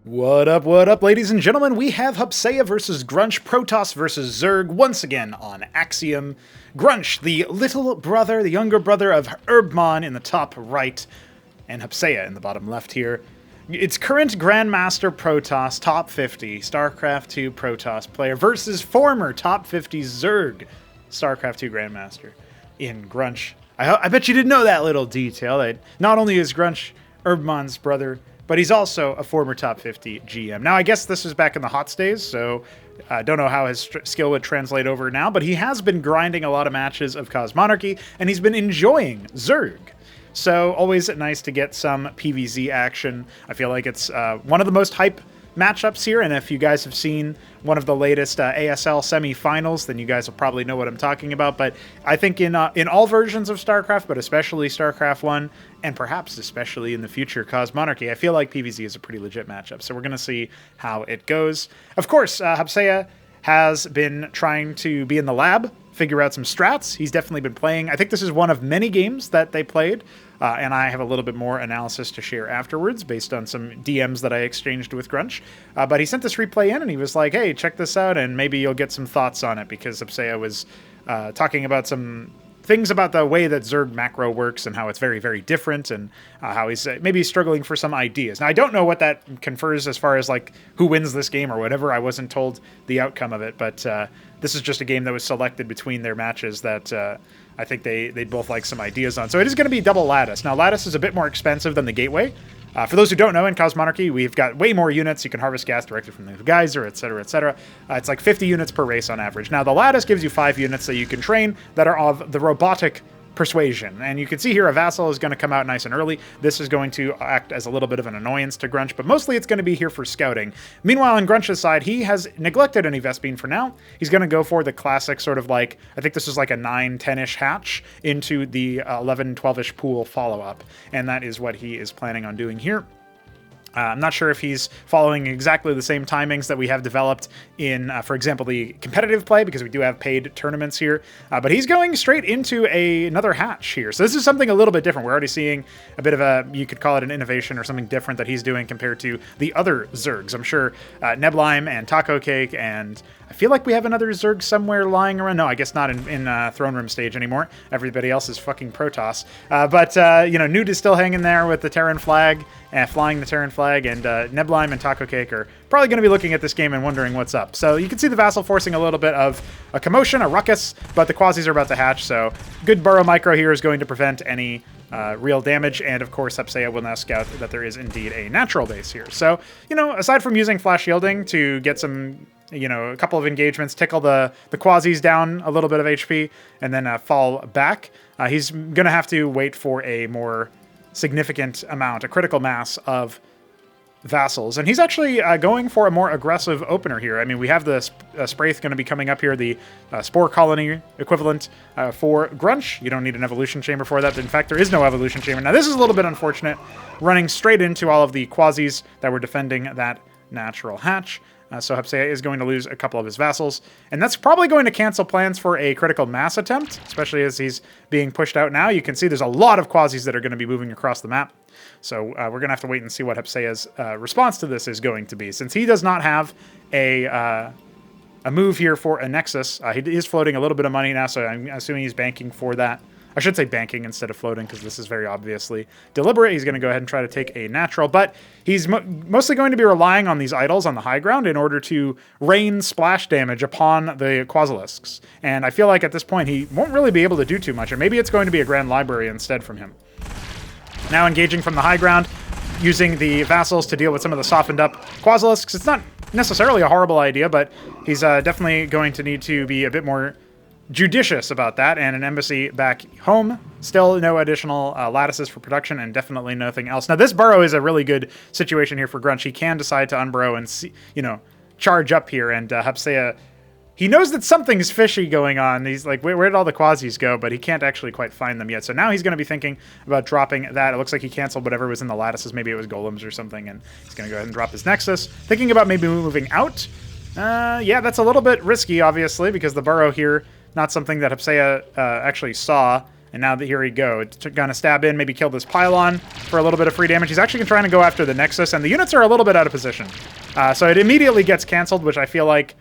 What up, ladies and gentlemen? We have Hupsaiya versus Grunch, Protoss versus Zerg, once again on Axiom. Grunch, the little brother, the younger brother of Herbmon in the top right, and Hupsaiya in the bottom left here. It's current Grandmaster Protoss, top 50, Starcraft 2 Protoss player versus former top 50 Zerg, Starcraft 2 Grandmaster in Grunch. I bet you didn't know that little detail, that not only is Grunch Herbmon's brother, but he's also a former top 50 GM. Now, I guess this was back in the HOTS days, so I don't know how his skill would translate over now, but he has been grinding a lot of matches of Cosmonarchy, and he's been enjoying Zerg. So, always nice to get some PvZ action. I feel like it's one of the most hype matchups here, and if you guys have seen one of the latest ASL semi-finals, then you guys will probably know what I'm talking about. But I think in all versions of StarCraft, but especially StarCraft 1, and perhaps especially in the future Cosmonarchy, I feel like PvZ is a pretty legit matchup. So we're going to see how it goes. Of course, Hupsaiya has been trying to be in the lab, figure out some strats. He's definitely been playing. I think this is one of many games that they played, and I have a little bit more analysis to share afterwards based on some DMs that I exchanged with Grunch. But he sent this replay in, and he was like, hey, check this out, and maybe you'll get some thoughts on it, because Hupsaiya was talking about some things about the way that Zerg macro works and how it's very, very different, and how he's maybe struggling for some ideas. Now, I don't know what that confers as far as like who wins this game or whatever. I wasn't told the outcome of it, but this is just a game that was selected between their matches that I think they'd both like some ideas on. So it is going to be double Lattice. Now, Lattice is a bit more expensive than the Gateway. For those who don't know, in Cosmonarchy, we've got way more units. You can harvest gas directly from the geyser, etc., etc. It's like 50 units per race on average. Now, the Lattice gives you 5 units that you can train that are of the robotic persuasion. And you can see here a Vassal is going to come out nice and early. This is going to act as a little bit of an annoyance to Grunch, but mostly it's going to be here for scouting. Meanwhile, on Grunch's side, he has neglected any Vespene for now. He's going to go for the classic sort of like, I think this is like a 9-10-ish hatch into the 11-12-ish pool follow-up. And that is what he is planning on doing here. I'm not sure if he's following exactly the same timings that we have developed in, for example, the competitive play, because we do have paid tournaments here, but he's going straight into another hatch here. So this is something a little bit different. We're already seeing a bit of a, you could call it an innovation or something different that he's doing compared to the other Zergs. I'm sure Neblime and Taco Cake, and I feel like we have another Zerg somewhere lying around. No, I guess not in Throne Room stage anymore. Everybody else is fucking Protoss. But you know, Newt is still hanging there with the Terran flag, flying the Terran flag, and Neblime and Taco Cake are probably going to be looking at this game and wondering what's up. So you can see the Vassal forcing a little bit of a commotion, a ruckus, but the Quasis are about to hatch, so good burrow micro here is going to prevent any real damage, and of course Hupsaiya will now scout that there is indeed a natural base here. So, you know, aside from using flash shielding to get some, you know, a couple of engagements, tickle the Quasis down a little bit of HP, and then fall back, he's going to have to wait for a more significant amount, a critical mass of Vassals. And he's actually going for a more aggressive opener here. I mean, we have the Spraith going to be coming up here, the Spore Colony equivalent for Grunch. You don't need an Evolution Chamber for that. In fact, there is no Evolution Chamber. Now, this is a little bit unfortunate, running straight into all of the Quasis that were defending that natural hatch. So Hupsaiya is going to lose a couple of his Vassals, and that's probably going to cancel plans for a critical mass attempt, especially as he's being pushed out now. You can see there's a lot of Quasis that are going to be moving across the map. So we're going to have to wait and see what Hupsaiya's response to this is going to be. Since he does not have a move here for a Nexus, he is floating a little bit of money now, so I'm assuming he's banking for that. I should say banking instead of floating, because this is very obviously deliberate. He's going to go ahead and try to take a natural, but he's mostly going to be relying on these idols on the high ground in order to rain splash damage upon the Quasilisks. And I feel like at this point he won't really be able to do too much, or maybe it's going to be a Grand Library instead from him. Now engaging from the high ground, using the Vassals to deal with some of the softened up Quasilisks. It's not necessarily a horrible idea, but he's definitely going to need to be a bit more judicious about that, and an embassy back home. Still no additional lattices for production, and definitely nothing else. Now, this burrow is a really good situation here for Grunch. He can decide to unburrow and see, you know, charge up here, and Hupsaiya, he knows that something's fishy going on. He's like, where did all the Quasis go? But he can't actually quite find them yet. So now he's going to be thinking about dropping that. It looks like he canceled whatever was in the lattices. Maybe it was golems or something, and he's going to go ahead and drop his Nexus. Thinking about maybe moving out. Yeah, that's a little bit risky, obviously, because the burrow here, not something that Hupsaiya actually saw And now that here we go. It's gonna stab in, maybe kill this pylon for a little bit of free damage. He's actually trying to go after the Nexus, and the units are a little bit out of position. So it immediately gets canceled, which I feel like,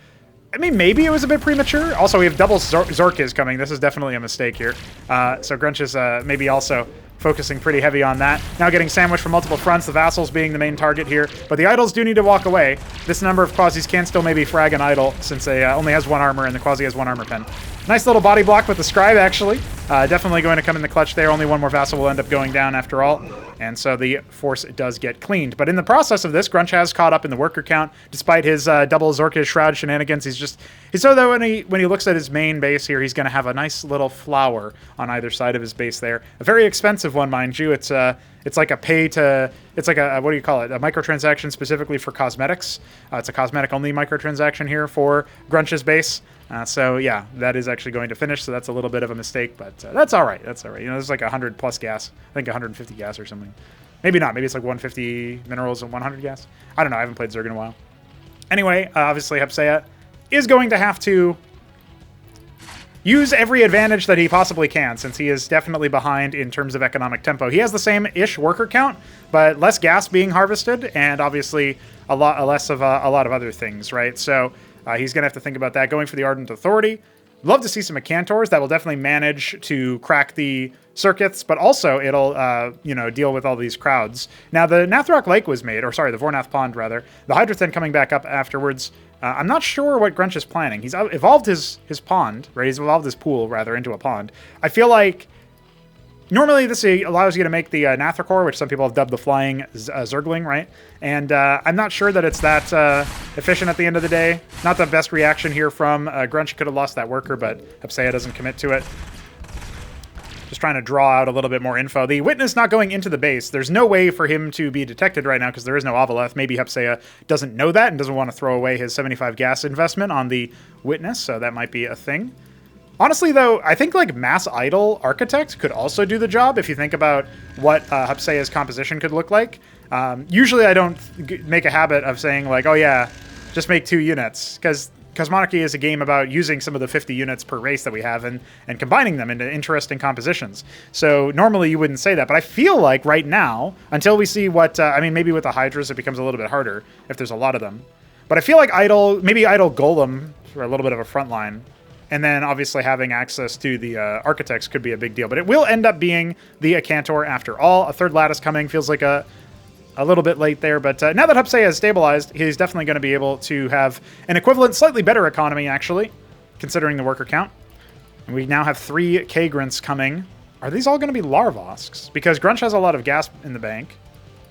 I mean, maybe it was a bit premature. Also, we have double Zork coming. This is definitely a mistake here. So Grunch is maybe also focusing pretty heavy on that. Now getting sandwiched from multiple fronts, the Vassals being the main target here. But the Idols do need to walk away. This number of Quasis can still maybe frag an Idol since they only has 1 armor and the Quasi has 1 armor pen. Nice little body block with the Scribe, actually. Definitely going to come in the clutch there. Only 1 more Vassal will end up going down after all. And so the force does get cleaned. But in the process of this, Grunch has caught up in the worker count. Despite his double Zorkish Shroud shenanigans, he's so that when he looks at his main base here, he's going to have a nice little flower on either side of his base there. A very expensive one, mind you. It's like a it's like a, what do you call it? A microtransaction specifically for cosmetics. It's a cosmetic-only microtransaction here for Grunch's base. So yeah, that is actually going to finish, so that's a little bit of a mistake, but that's all right. That's all right. You know, there's like 100 plus gas. I think 150 gas or something. Maybe not. Maybe it's like 150 minerals and 100 gas. I don't know. I haven't played Zerg in a while. Anyway, obviously Hupsaiya is going to have to use every advantage that he possibly can, since he is definitely behind in terms of economic tempo. He has the same-ish worker count, but less gas being harvested, and obviously a lot less of a lot of other things, right? So he's going to have to think about that. Going for the Ardent Authority. Love to see some Acantors. That will definitely manage to crack the circuits, but also it'll, deal with all these crowds. Now, the Nathrok Lake was made, or sorry, the Vornath Pond, rather. The Hydrothin coming back up afterwards. I'm not sure what Grunch is planning. He's evolved his pond, right? He's evolved his pool, rather, into a pond. I feel like normally this allows you to make the Nathrokor, which some people have dubbed the Flying Zergling, right? And I'm not sure that it's that efficient at the end of the day. Not the best reaction here from Grunch. Could have lost that worker, but Hupsaiya doesn't commit to it. Just trying to draw out a little bit more info. The Witness not going into the base. There's no way for him to be detected right now because there is no Avaleth. Maybe Hupsaiya doesn't know that and doesn't want to throw away his 75 gas investment on the Witness, so that might be a thing. Honestly, though, I think like Mass Idol Architect could also do the job if you think about what Hupsaiya's composition could look like. Usually I don't make a habit of saying like, oh yeah, just make 2 units, because Cosmonarchy is a game about using some of the 50 units per race that we have and combining them into interesting compositions. So normally you wouldn't say that, but I feel like right now, until we see what, maybe with the Hydras it becomes a little bit harder if there's a lot of them. But I feel like maybe Idol Golem for a little bit of a front line. And then obviously having access to the Architects could be a big deal. But it will end up being the Acantor after all. A 3rd Lattice coming feels like a little bit late there, but now that Hupsaiya has stabilized, he's definitely going to be able to have an equivalent, slightly better economy, actually, considering the worker count. And we now have 3 K-Grunts coming. Are these all going to be Larvosks? Because Grunch has a lot of gas in the bank.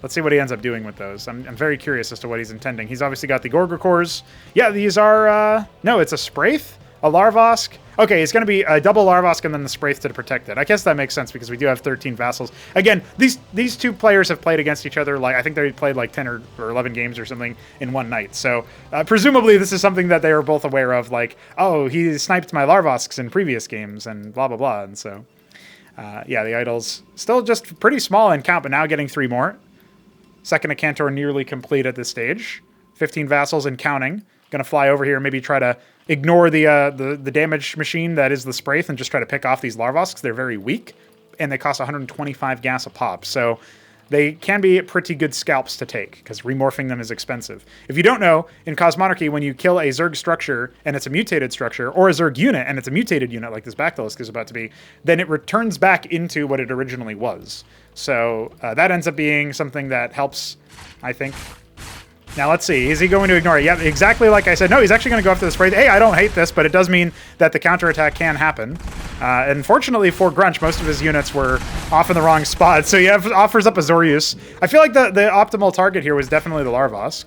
Let's see what he ends up doing with those. I'm very curious as to what he's intending. He's obviously got the Gorgorkors. Yeah, these are... no, it's a Spraith, a Larvosk. Okay, it's going to be a double Larvosk and then the Spraith to protect it. I guess that makes sense because we do have 13 Vassals. Again, these 2 players have played against each other. Like I think they played like 10 or 11 games or something in one night. So presumably this is something that they were both aware of. Like, oh, he sniped my Larvosks in previous games and blah, blah, blah. And so, yeah, the Idols still just pretty small in count, but now getting 3 more. Second Acantor nearly complete at this stage. 15 Vassals and counting. Going to fly over here and maybe try to ignore the damage machine that is the Spraith and just try to pick off these Larvosks. They're very weak, and they cost 125 gas a pop. So they can be pretty good scalps to take, because remorphing them is expensive. If you don't know, in Cosmonarchy, when you kill a Zerg structure and it's a mutated structure, or a Zerg unit and it's a mutated unit like this Bacthylisk is about to be, then it returns back into what it originally was. So that ends up being something that helps, I think. Now, let's see. Is he going to ignore it? Yeah, exactly like I said. No, he's actually going to go after the Spraith. Hey, I don't hate this, but it does mean that the counterattack can happen. Unfortunately for Grunch, most of his units were off in the wrong spot, so he offers up a Zorius. I feel like the optimal target here was definitely the Larvosk.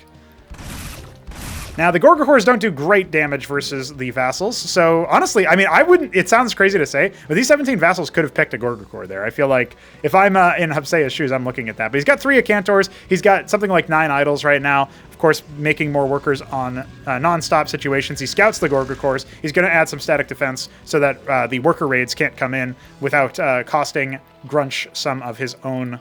Now, the Gorgorkors don't do great damage versus the Vassals, so honestly, I mean, I wouldn't... It sounds crazy to say, but these 17 Vassals could have picked a Gorgorkor there. I feel like if I'm in Hupsaiya's shoes, I'm looking at that. But he's got 3 Acantors. He's got something like 9 Idols right now. Of course, making more workers on non-stop situations. He scouts the Gorgorkors. He's going to add some static defense so that the worker raids can't come in without costing Grunch some of his own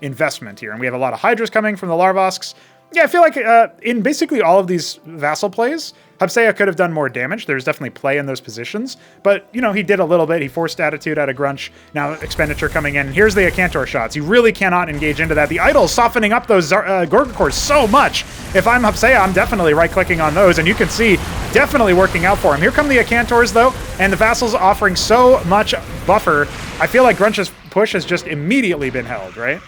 investment here. And we have a lot of Hydras coming from the Larvosks. Yeah, I feel like in basically all of these Vassal plays, Hupsaiya could have done more damage. There's definitely play in those positions, but, you know, he did a little bit. He forced Attitude out of Grunch. Now Expenditure coming in. Here's the Acantor shots. You really cannot engage into that. The Idol's softening up those Gorgon cores so much. If I'm Hupsaiya, I'm definitely right-clicking on those, and you can see definitely working out for him. Here come the Acantors, though, and the Vassals offering so much buffer. I feel like Grunch's push has just immediately been held, right?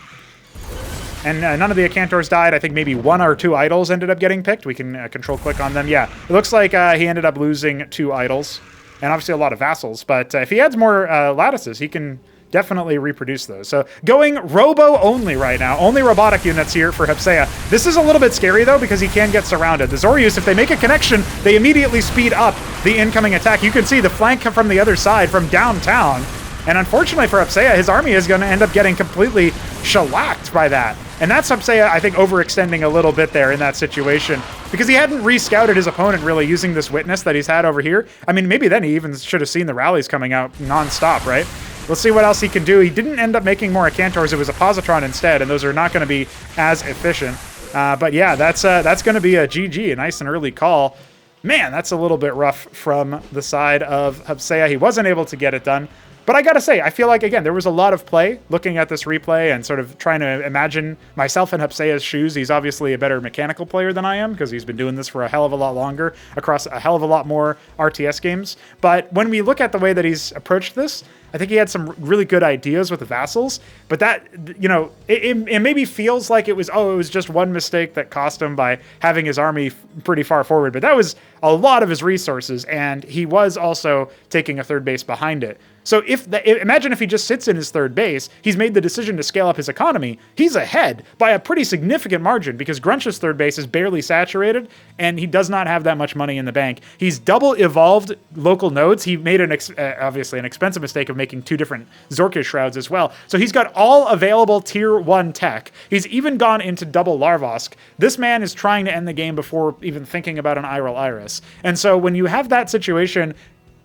And none of the Acantors died. I think maybe 1 or 2 Idols ended up getting picked. We can control-click on them. Yeah, it looks like he ended up losing 2 Idols, and obviously a lot of Vassals. But if he adds more lattices, he can definitely reproduce those. So going Robo only right now. Only robotic units here for Hupsaiya. This is a little bit scary, though, because he can get surrounded. The Zoryus, if they make a connection, they immediately speed up the incoming attack. You can see the flank from the other side, from downtown. And unfortunately for Hupsaiya, his army is going to end up getting completely shellacked by that. And that's Hupsaiya, I think, overextending a little bit there in that situation, because he hadn't re-scouted his opponent really using this witness that he's had over here. I mean, maybe then he even should have seen the rallies coming out non-stop, right? Let's see what else he can do. He didn't end up making more Acantors. It was a Positron instead, and those are not going to be as efficient. But yeah, that's going to be a GG, a nice and early call. Man, that's a little bit rough from the side of Hupsaiya. He wasn't able to get it done. But I gotta say, I feel like, again, there was a lot of play looking at this replay and sort of trying to imagine myself in Hupsaiya's shoes. He's obviously a better mechanical player than I am, because he's been doing this for a hell of a lot longer across a hell of a lot more RTS games. But when we look at the way that he's approached this, I think he had some really good ideas with the Vassals, but that, you know, it maybe feels like it was just one mistake that cost him by having his army pretty far forward, but that was a lot of his resources, and he was also taking a third base behind it. So imagine if he just sits in his third base, he's made the decision to scale up his economy, he's ahead by a pretty significant margin, because Grunch's third base is barely saturated, and he does not have that much money in the bank. He's double evolved local nodes. He made obviously an expensive mistake of making 2 different Zorkish Shrouds as well. So he's got all available tier 1 tech. He's even gone into double Larvosk. This man is trying to end the game before even thinking about an Iral Iris. And so when you have that situation,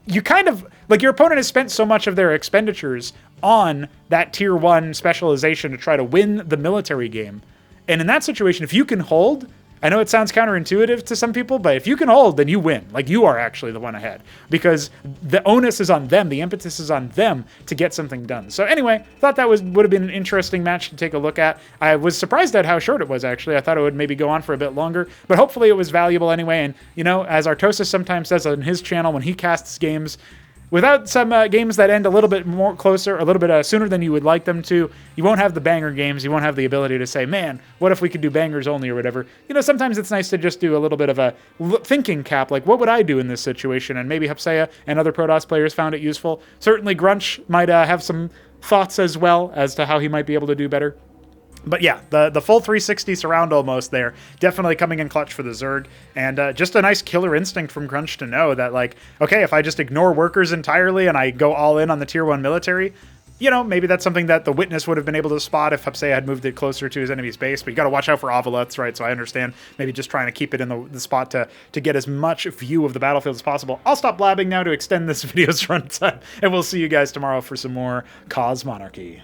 you kind of, like, your opponent has spent so much of their expenditures on that tier 1 specialization to try to win the military game. And in that situation, if you can hold, I know it sounds counterintuitive to some people, but if you can hold, then you win. Like, you are actually the one ahead, because the onus is on them. The impetus is on them to get something done. So anyway, thought that would have been an interesting match to take a look at. I was surprised at how short it was, actually. I thought it would maybe go on for a bit longer, but hopefully it was valuable anyway. And, you know, as Artosis sometimes says on his channel when he casts games, without some games that end a little bit more closer, a little bit sooner than you would like them to, you won't have the banger games. You won't have the ability to say, man, what if we could do bangers only or whatever. You know, sometimes it's nice to just do a little bit of a thinking cap, like, what would I do in this situation? And maybe Hupsaiya and other Protoss players found it useful. Certainly Grunch might have some thoughts as well as to how he might be able to do better. But yeah, the full 360 surround almost there. Definitely coming in clutch for the Zerg. And just a nice killer instinct from Grunch to know that, like, okay, if I just ignore workers entirely and I go all in on the tier 1 military, you know, maybe that's something that the Witness would have been able to spot if Hupsaiya had moved it closer to his enemy's base. But you got to watch out for Ovolets, right? So I understand maybe just trying to keep it in the spot to get as much view of the battlefield as possible. I'll stop blabbing now to extend this video's runtime, and we'll see you guys tomorrow for some more Cosmonarchy.